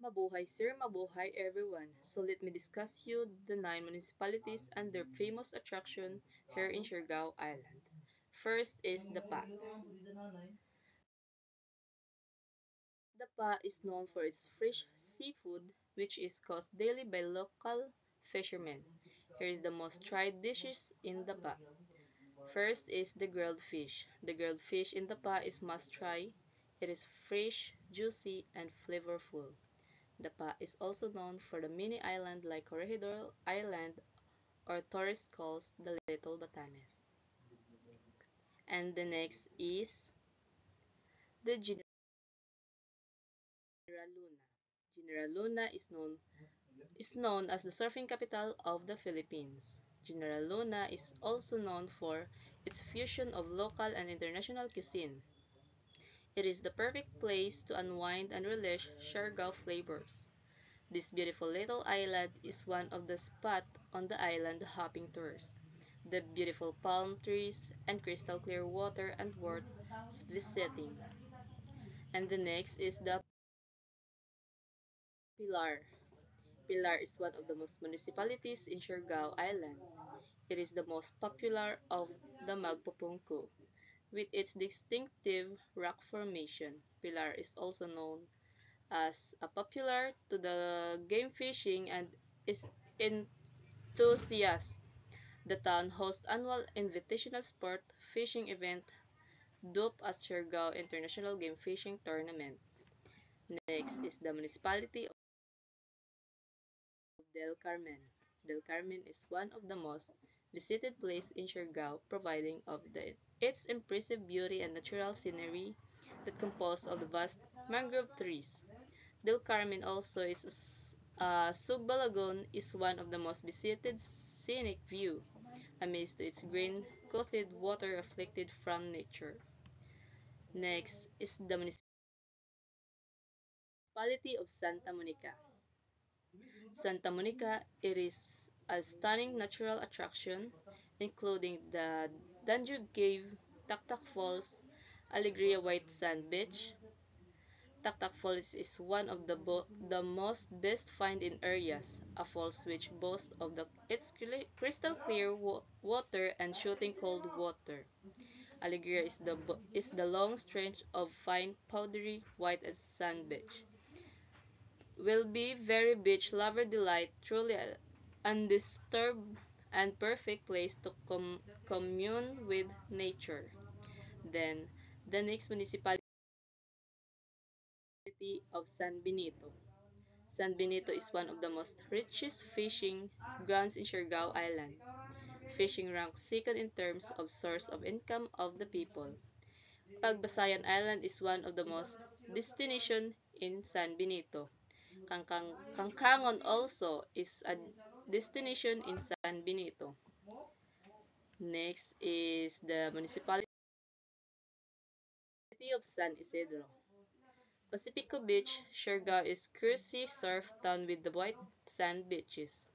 Mabuhay sir, mabuhay everyone. So let me discuss you the 9 municipalities and their famous attraction here in Siargao Island. First is Dapa. Dapa is known for its fresh seafood, which is caught daily by local fishermen. Here is the most tried dishes in Dapa. First is the grilled fish. The grilled fish in Dapa is must try. It is fresh, juicy, and flavorful. Dapa is also known for the mini island like Corregidor Island or tourists calls the Little Batanes. And the next is the General Luna. General Luna is known as the surfing capital of the Philippines. General Luna is also known for its fusion of local and international cuisine. It is the perfect place to unwind and relish Siargao flavors. This beautiful little island is one of the spots on the island hopping tours. The beautiful palm trees and crystal clear water and worth visiting. And the next is the Pilar. Pilar is one of the most municipalities in Siargao Island. It is the most popular of the Magpupungko. With its distinctive rock formation, Pilar is also known as a popular to the game fishing and is enthusiast. The town hosts annual invitational sport fishing event dubbed as Siargao International Game Fishing Tournament. Next is the municipality of Del Carmen. Del Carmen is one of the most visited places in Siargao, providing of its impressive beauty and natural scenery that composed of the vast mangrove trees. Del Carmen also is Sugba Lagoon is one of the most visited scenic view amidst its green coated water reflected from nature. Next is the municipality of Santa Monica. Santa Monica, it is a stunning natural attraction, including the Danjug Cave, Taktak Falls, Alegria White Sand Beach. Taktak Falls is one of the most best find in areas, a falls which boasts of its crystal clear water and shooting cold water. Alegria is the long stretch of fine powdery white sand beach. Will be very beach lover delight, truly undisturbed and perfect place to commune with nature. Then, the next municipality of San Benito. San Benito is one of the most richest fishing grounds in Siargao Island. Fishing ranks second in terms of source of income of the people. Pagbasayan Island is one of the most destination in San Benito. Kangkangon also is a destination in San Benito. Next is the municipality of San Isidro. Pacifico Beach, Siargao is cruisy surf town with the white sand beaches,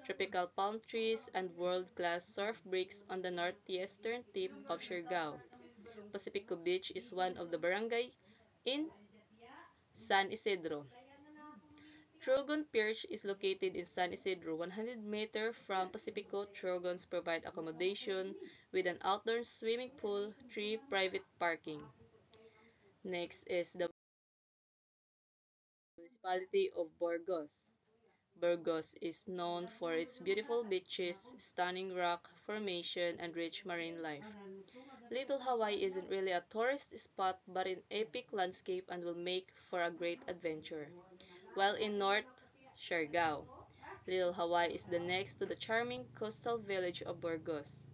tropical palm trees, and world-class surf breaks on the northeastern tip of Siargao. Pacifico Beach is one of the barangay in San Isidro. Trogon Perch is located in San Isidro, 100 meters from Pacifico. Trogons provide accommodation with an outdoor swimming pool, 3 private parking. Next is the municipality of Burgos. Burgos is known for its beautiful beaches, stunning rock formation, and rich marine life. Little Hawaii isn't really a tourist spot but an epic landscape and will make for a great adventure. While in North Siargao, Little Hawaii is the next to the charming coastal village of Burgos.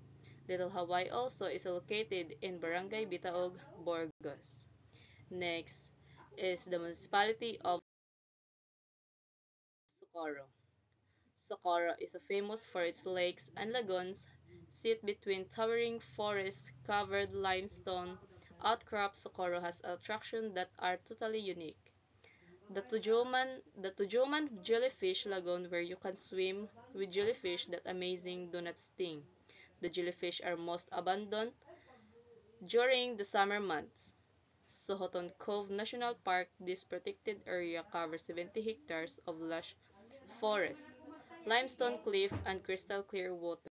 Little Hawaii also is located in Barangay Bitaog, Burgos. Next is the municipality of Socorro. Socorro is famous for its lakes and lagoons sit between towering forest-covered limestone outcrops. Socorro has attractions that are totally unique. The Tujoman Jellyfish Lagoon where you can swim with jellyfish that amazing do not sting. The jellyfish are most abundant during the summer months. Sohoton Cove National Park, this protected area covers 70 hectares of lush forest, limestone cliff, and crystal clear water.